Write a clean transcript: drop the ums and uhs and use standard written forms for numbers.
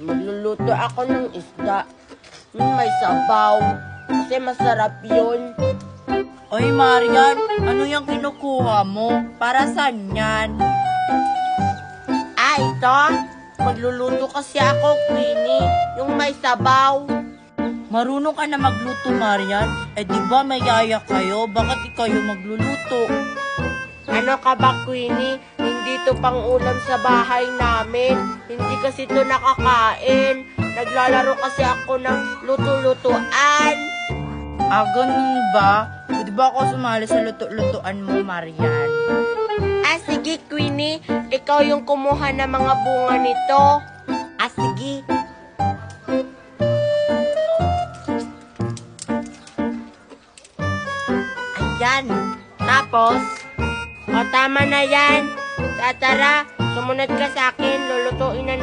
Magluluto ako ng isda. May sabaw. Kasi masarap yun. Oy, Marian, ano yung kinukuha mo? Para saan yan? Ito. Magluluto kasi ako, Queenie. Yung may sabaw. Marunong ka na magluto, Marian. Eh, di ba may yaya kayo? Bakit ikaw yung magluluto? Ano ka ba, Queenie? Hindi to pang ulam sa bahay namin. Hindi kasi to nakakain. Naglalaro kasi ako ng luto-lutuan. Ganun ba? Di ba ako sumali sa luto-lutuan mo, Marian? Sige, Queenie. Ikaw yung kumuha ng mga bunga nito. Sige. Ayan. Tapos, tama na yan. Tara, sumunod ka sa akin. Lulutuin na